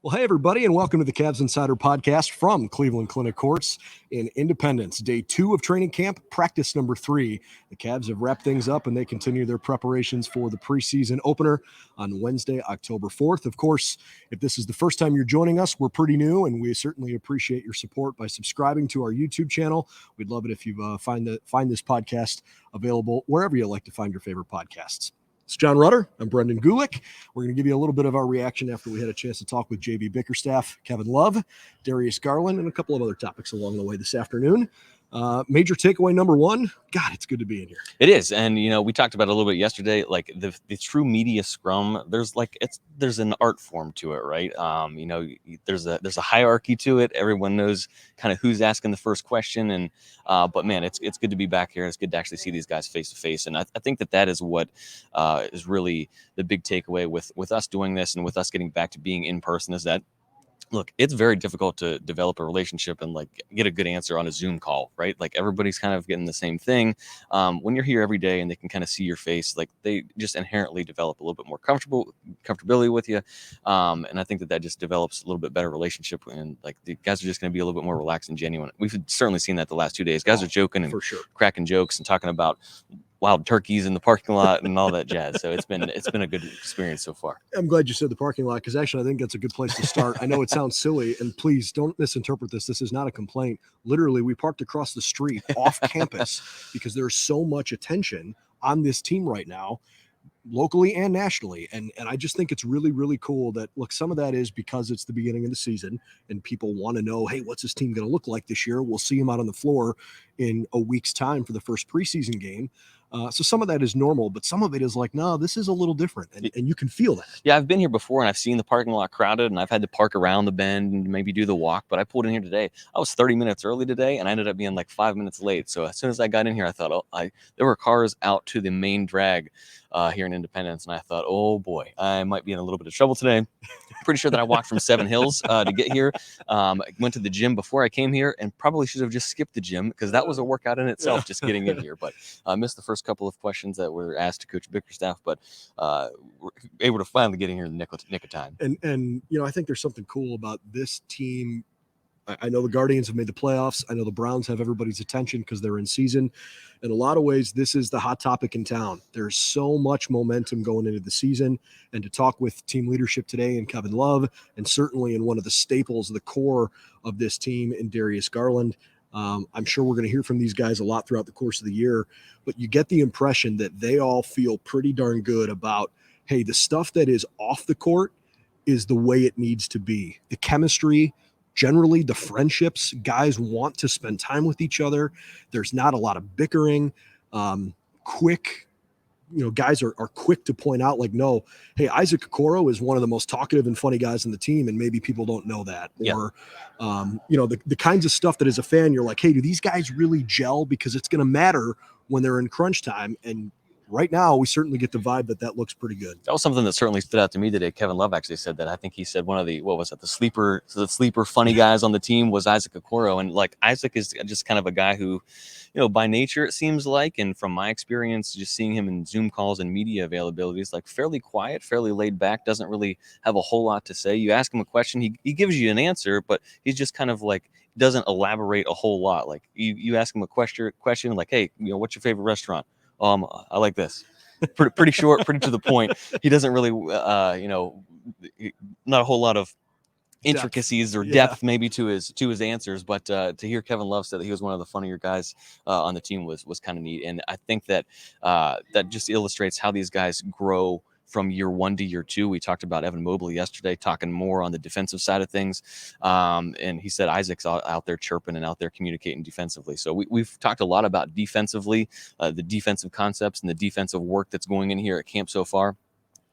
Well, hey, everybody, and welcome to the Cavs Insider Podcast from Cleveland Clinic Courts in Independence. Day 2 of training camp, practice number 3. The Cavs have wrapped things up, and they continue their preparations for the preseason opener on Wednesday, October 4th. Of course, if this is the first time you're joining us, we're pretty new, and we certainly appreciate your support by subscribing to our YouTube channel. We'd love it if you find this podcast available wherever you like to find your favorite podcasts. It's Jon Rudder. I'm Brendan Gulick. We're going to give you a little bit of our reaction after we had a chance to talk with JV Bickerstaff, Kevin Love, Darius Garland, and a couple of other topics along the way this afternoon. Major takeaway number 1, God, it's good to be in here. It is. And, we talked about it a little bit yesterday, like the true media scrum, there's an art form to it, right? There's a hierarchy to it. Everyone knows kind of who's asking the first question. And, but man, it's good to be back here. It's good to actually see these guys face to face. And I think that is what is really the big takeaway with us doing this and with us getting back to being in person is that, look, it's very difficult to develop a relationship and get a good answer on a Zoom call, right? Like everybody's kind of getting the same thing. When you're here every day and they can kind of see your face, like they just inherently develop a little bit more comfortability with you. And I think that just develops a little bit better relationship. And like the guys are just going to be a little bit more relaxed and genuine. We've certainly seen that the last 2 days. Guys are joking and cracking jokes and talking about wild turkeys in the parking lot and all that jazz. So it's been a good experience so far. I'm glad you said the parking lot because actually I think that's a good place to start. I know it sounds silly, and please don't misinterpret this. This is not a complaint. Literally, we parked across the street off campus because there's so much attention on this team right now, locally and nationally. And I just think it's really, really cool that, look, some of that is because it's the beginning of the season and people want to know, hey, what's this team going to look like this year? We'll see them out on the floor in a week's time for the first preseason game. So some of that is normal, but some of it is like, no, this is a little different, and you can feel that. Yeah, I've been here before, and I've seen the parking lot crowded, and I've had to park around the bend and maybe do the walk, but I pulled in here today. I was 30 minutes early today, and I ended up being like 5 minutes late. So as soon as I got in here, I thought, there were cars out to the main drag here in Independence, and I thought, oh boy, I might be in a little bit of trouble today. Pretty sure that I walked from Seven Hills to get here. Went to the gym before I came here, and probably should have just skipped the gym because that was a workout in itself, just getting in here. But I missed the first couple of questions that were asked to Coach Bickerstaff, but we're able to finally get in here in the nick of time. And I think there's something cool about this team. I know the Guardians have made the playoffs. I know the Browns have everybody's attention because they're in season. In a lot of ways, this is the hot topic in town. There's so much momentum going into the season. And to talk with team leadership today and Kevin Love, and certainly in one of the staples, the core of this team in Darius Garland, I'm sure we're going to hear from these guys a lot throughout the course of the year. But you get the impression that they all feel pretty darn good about, hey, the stuff that is off the court is the way it needs to be. The chemistry, generally the friendships, guys want to spend time with each other. There's not a lot of bickering. Guys are quick to point out, like, no, hey, Isaac Okoro is one of the most talkative and funny guys on the team, and maybe people don't know that. Yeah. Or, the kinds of stuff that as a fan, you're like, hey, do these guys really gel? Because it's going to matter when they're in crunch time. And right now, we certainly get the vibe that looks pretty good. That was something that certainly stood out to me today. Kevin Love actually said that. I think he said one of the, the sleeper funny guys on the team was Isaac Okoro. And like Isaac is just kind of a guy who, by nature, it seems like, and from my experience, just seeing him in Zoom calls and media availability, is like fairly quiet, fairly laid back, doesn't really have a whole lot to say. You ask him a question, he gives you an answer, but he's just kind of like, doesn't elaborate a whole lot. Like you ask him a question like, hey, what's your favorite restaurant? I like this. Pretty short, pretty to the point. He doesn't really, not a whole lot of intricacies or depth maybe to his answers. But to hear Kevin Love say that he was one of the funnier guys on the team was kind of neat. And I think that that just illustrates how these guys grow from year 1 to year 2. We talked about Evan Mobley yesterday, talking more on the defensive side of things. And he said Isaac's out there chirping and out there communicating defensively. So we've talked a lot about defensively, the defensive concepts and the defensive work that's going in here at camp so far.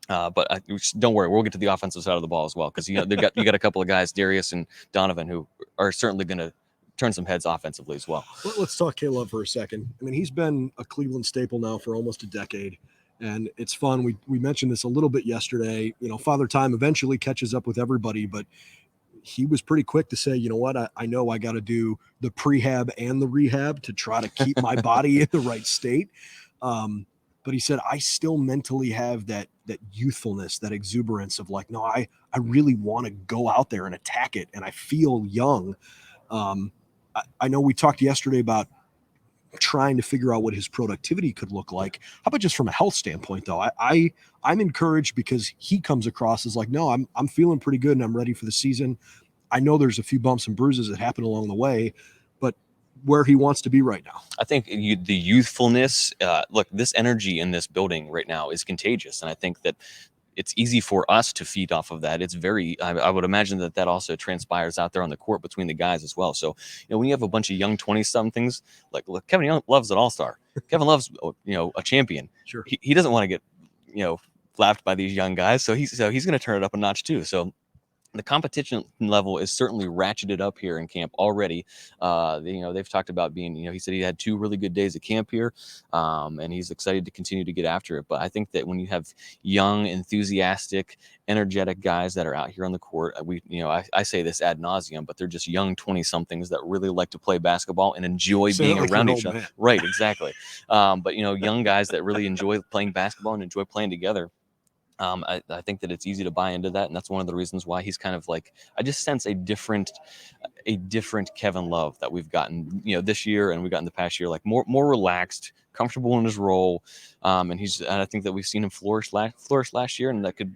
But don't worry, we'll get to the offensive side of the ball as well, because you got a couple of guys, Darius and Donovan, who are certainly going to turn some heads offensively as well. Let's talk K-Love for a second. I mean, he's been a Cleveland staple now for almost a decade. And it's fun. We mentioned this a little bit yesterday. Father Time eventually catches up with everybody, but he was pretty quick to say, you know what, I know I got to do the prehab and the rehab to try to keep my body in the right state. but he said, I still mentally have that youthfulness, that exuberance of like, no, I really want to go out there and attack it. And I feel young. I know we talked yesterday about trying to figure out what his productivity could look like. How about just from a health standpoint, though? I'm encouraged because he comes across as like, no, I'm feeling pretty good and I'm ready for the season. I know there's a few bumps and bruises that happen along the way, but where he wants to be right now. I think the youthfulness, look, this energy in this building right now is contagious. And I think that it's easy for us to feed off of that. It's very, I would imagine that also transpires out there on the court between the guys as well. So, when you have a bunch of young 20-somethings, like, look, Kevin Love's an all-star. Kevin Love's, a champion. Sure. He doesn't want to get, laughed by these young guys. So he's going to turn it up a notch too. So the competition level is certainly ratcheted up here in camp already. They've talked about being, he said he had 2 really good days of camp here, and he's excited to continue to get after it. But I think that when you have young, enthusiastic, energetic guys that are out here on the court, I say this ad nauseum, but they're just young 20-somethings that really like to play basketball and enjoy being around each other. Right, exactly. But young guys that really enjoy playing basketball and enjoy playing together. I think that it's easy to buy into that, and that's one of the reasons why he's kind of like, I just sense a different Kevin Love that we've gotten, this year, and we got in the past year, like more relaxed, comfortable in his role, and I think that we've seen him flourish last year, and that could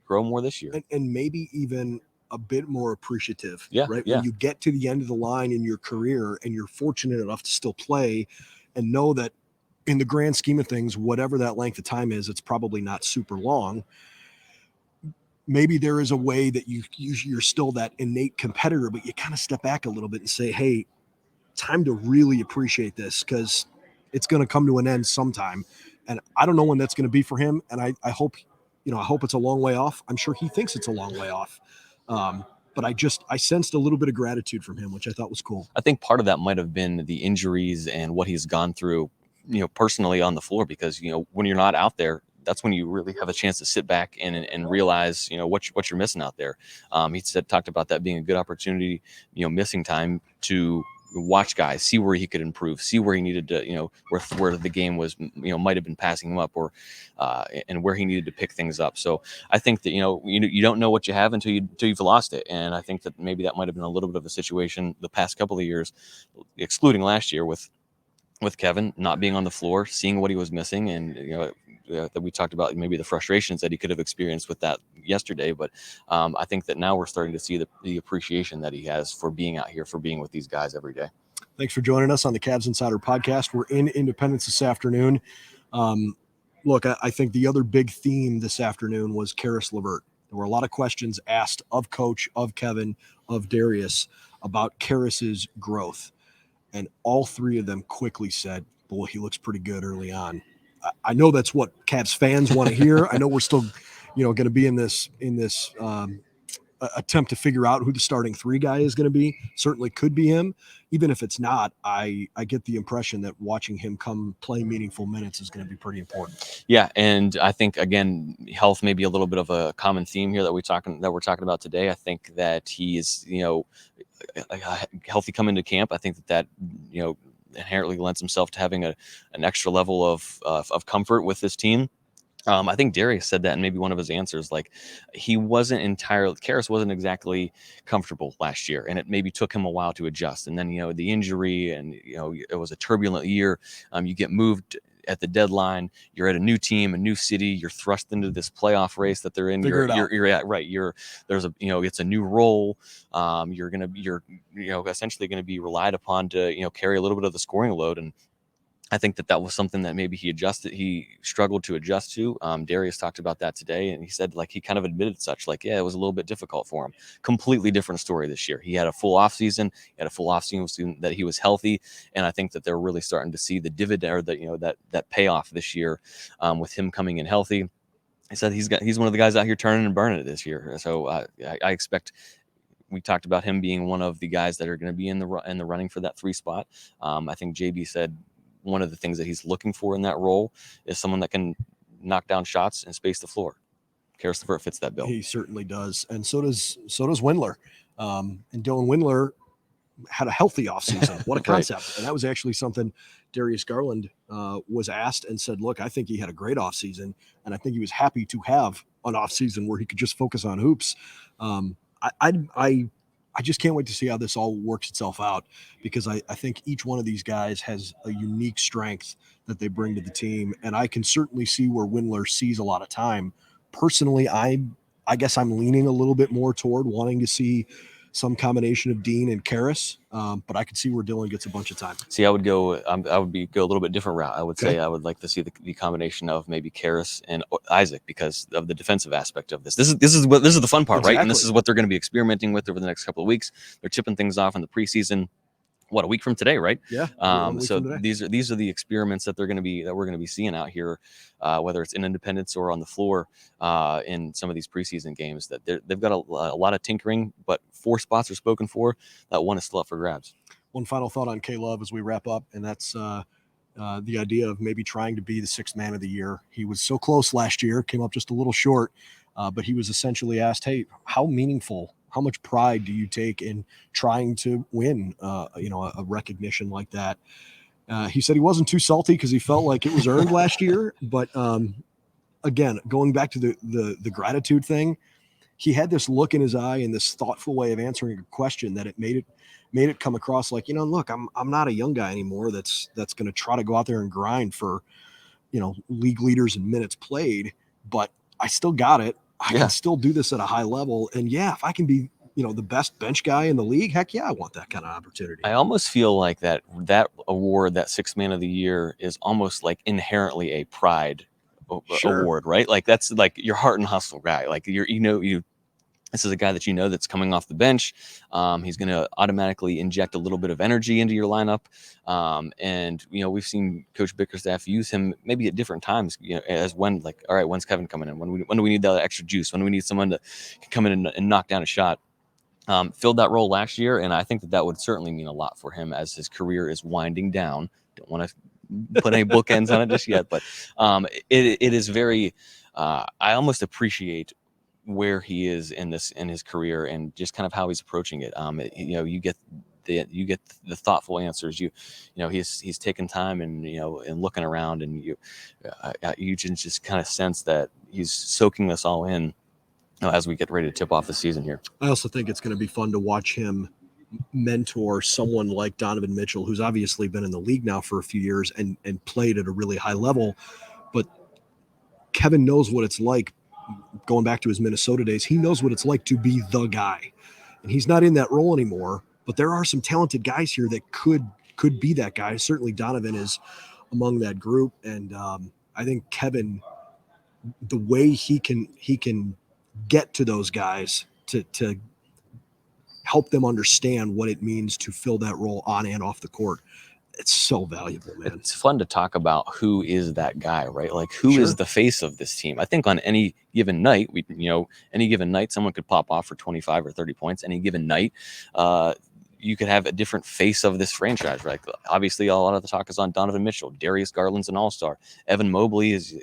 grow more this year, and maybe even a bit more appreciative. Yeah, right. Yeah. When you get to the end of the line in your career and you're fortunate enough to still play, and know that in the grand scheme of things, whatever that length of time is, it's probably not super long. Maybe there is a way that you're still that innate competitor, but you kind of step back a little bit and say, hey, time to really appreciate this, because it's going to come to an end sometime. And I don't know when that's going to be for him. And I hope, I hope it's a long way off. I'm sure he thinks it's a long way off. But I sensed a little bit of gratitude from him, which I thought was cool. I think part of that might have been the injuries and what he's gone through, personally on the floor, because, when you're not out there, that's when you really have a chance to sit back and realize, what you're missing out there. He talked about that being a good opportunity, missing time to watch guys, see where he could improve, see where he needed to, where the game was, might have been passing him up, or and where he needed to pick things up. So I think that, you don't know what you have until you've lost it. And I think that maybe that might have been a little bit of a situation the past couple of years, excluding last year, with Kevin not being on the floor, seeing what he was missing, and that we talked about maybe the frustrations that he could have experienced with that yesterday. But I think that now we're starting to see the appreciation that he has for being out here, for being with these guys every day. Thanks for joining us on the Cavs Insider Podcast. We're in Independence this afternoon. Look, I think the other big theme this afternoon was Caris LeVert. There were a lot of questions asked of Coach, of Kevin, of Darius about Caris's growth. And all 3 of them quickly said, boy, he looks pretty good early on. I know that's what Cavs fans want to hear. I know we're still, going to be in this attempt to figure out who the starting 3 guy is going to be. Certainly could be him. Even if it's not, I get the impression that watching him come play meaningful minutes is going to be pretty important. Yeah, and I think, again, health may be a little bit of a common theme here that we're talking about today. I think that he is, healthy coming to camp. I think that inherently lends himself to having an extra level of comfort with this team. I think Darius said that in maybe one of his answers, like Karis wasn't exactly comfortable last year, and it maybe took him a while to adjust. And then, the injury, and, it was a turbulent year. You get moved at the deadline, you're at a new team, a new city, you're thrust into this playoff race that they're in. It's a new role. You're essentially going to be relied upon to, carry a little bit of the scoring load. And I think that was something that maybe he struggled to adjust to. Darius talked about that today, and he said, like, he kind of admitted such, like, yeah, it was a little bit difficult for him. Completely different story this year. He had a full off season. That he was healthy, and I think that they're really starting to see the dividend, or that payoff this year, with him coming in healthy. He said he's one of the guys out here turning and burning it this year. So I expect. We talked about him being one of the guys that are going to be in the running for that 3 spot. I think JB said one of the things that he's looking for in that role is someone that can knock down shots and space the floor. Caris LeVert fits that bill. He certainly does. And so does Windler. And Dylan Windler had a healthy offseason. What a Right. concept. And that was actually something Darius Garland was asked and said, look, I think he had a great offseason, and I think he was happy to have an offseason where he could just focus on hoops. I just can't wait to see how this all works itself out, because I think each one of these guys has a unique strength that they bring to the team. And I can certainly see where Windler sees a lot of time. Personally, I guess I'm leaning a little bit more toward wanting to see some combination of Dean and Karis, but I could see where Dylan gets a bunch of time. See, I would go a little bit different route. I would Okay. say I would like to see the combination of maybe Karis and Isaac, because of the defensive aspect of this. This is the fun part, right? And this Exactly. is what they're going to be experimenting with over the next couple of weeks. They're tipping things off in the preseason. What, a week from today, right? Yeah. So these are the experiments that we're going to be seeing out here, whether it's in Independence or on the floor in some of these preseason games. That they've got a lot of tinkering, but 4 spots are spoken for. That one is still up for grabs. One final thought on K-Love as we wrap up, and that's the idea of maybe trying to be the 6th man of the year. He was so close last year, came up just a little short, but he was essentially asked, hey, how much pride do you take in trying to win, a recognition like that? He said he wasn't too salty because he felt like it was earned last year. But again, going back to the gratitude thing, he had this look in his eye and this thoughtful way of answering a question that it made it come across like, look, I'm not a young guy anymore that's going to try to go out there and grind for, league leaders and minutes played, but I still got it. I can still do this at a high level. And if I can be, the best bench guy in the league, heck yeah, I want that kind of opportunity. I almost feel like that award, that 6th man of the year, is almost like inherently a pride award, right? Like that's like your heart and hustle guy. Like this is a guy that that's coming off the bench. He's going to automatically inject a little bit of energy into your lineup. And we've seen Coach Bickerstaff use him maybe at different times, as when, like, all right, when's Kevin coming in? When do we need that extra juice? When do we need someone to come in and knock down a shot? Filled that role last year, and I think that would certainly mean a lot for him as his career is winding down. Don't want to put any bookends on it just yet, but it is very. I almost appreciate where he is in his career and just kind of how he's approaching it. You get the thoughtful answers. He's taken time and and looking around, and you can just kind of sense that he's soaking us all in as we get ready to tip off the season here. I also think it's going to be fun to watch him mentor someone like Donovan Mitchell, who's obviously been in the league now for a few years and played at a really high level. But Kevin knows what it's like, going back to his Minnesota days. He knows what it's like to be the guy. And he's not in that role anymore. But there are some talented guys here that could be that guy. Certainly Donovan is among that group. And I think Kevin, the way he can get to those guys to help them understand what it means to fill that role on and off the court, it's so valuable, man. It's fun to talk about who is that guy, right? Like who is the face of this team. I think on any given night, someone could pop off for 25 or 30 points. Any given night, you could have a different face of this franchise, right? Obviously, a lot of the talk is on Donovan Mitchell. Darius Garland's an all-star. Evan Mobley is,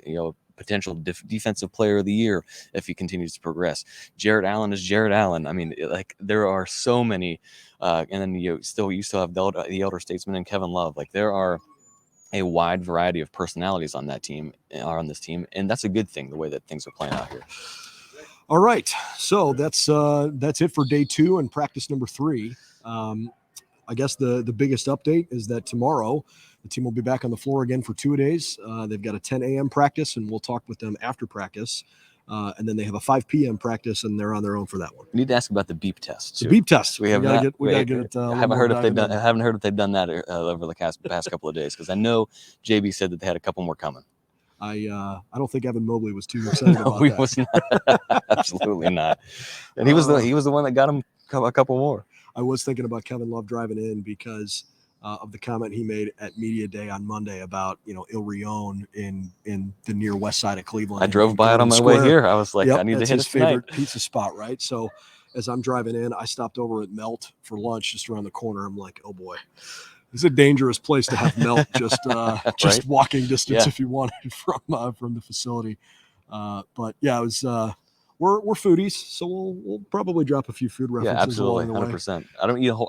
potential defensive player of the year if he continues to progress. Jarrett Allen is Jarrett Allen. I mean, like there are so many, and then you still have the elder statesman and Kevin Love. Like there are a wide variety of personalities on this team, and that's a good thing, the way that things are playing out here. All right, so that's it for day 2 and practice number 3. I guess the biggest update is that tomorrow the team will be back on the floor again for 2 days. They've got a 10 a.m. practice, and we'll talk with them after practice. And then they have a 5 p.m. practice, and they're on their own for that one. We need to ask about the beep test. The beep test. We gotta get it. I haven't heard if they've done that over the past couple of days, because I know JB said that they had a couple more coming. I don't think Evan Mobley was too excited about that. Was not. Absolutely not. And he was the one that got him a couple more. I was thinking about Kevin Love driving in because of the comment he made at Media Day on Monday about, Il Rion in the near west side of Cleveland. I drove by it on my way here. I was like, I need to hit his favorite pizza spot, right? So as I'm driving in, I stopped over at Melt for lunch just around the corner. I'm like, oh boy, this is a dangerous place to have Melt just right? Walking distance if you wanted from the facility. But yeah, it was we're foodies, so we'll probably drop a few food references. Yeah, absolutely, along the way. 100%. I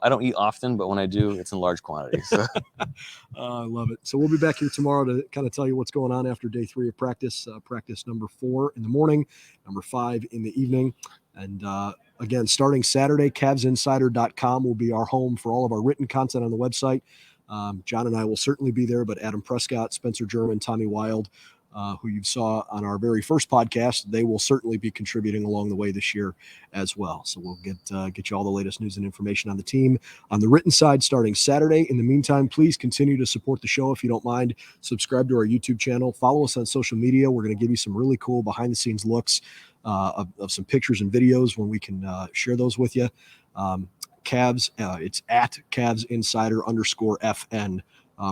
don't eat often, but when I do, it's in large quantities. So. I love it. So we'll be back here tomorrow to kind of tell you what's going on after day 3 of practice. Practice number 4 in the morning, number 5 in the evening. And again, starting Saturday, CavsInsider.com will be our home for all of our written content on the website. John and I will certainly be there, but Adam Prescott, Spencer German, Tommy Wild, who you saw on our very first podcast, they will certainly be contributing along the way this year as well. So we'll get you all the latest news and information on the team on the written side starting Saturday. In the meantime, please continue to support the show if you don't mind. Subscribe to our YouTube channel. Follow us on social media. We're going to give you some really cool behind-the-scenes looks of some pictures and videos when we can share those with you. Cavs, it's at CavsInsider_FN.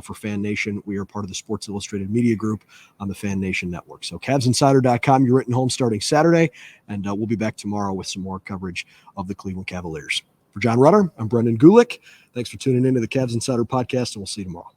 For FanNation. We are part of the Sports Illustrated Media Group on the FanNation Network. So CavsInsider.com, you're written home starting Saturday, and we'll be back tomorrow with some more coverage of the Cleveland Cavaliers. For Jon Rudder, I'm Brendan Gulick. Thanks for tuning into the Cavs Insider Podcast, and we'll see you tomorrow.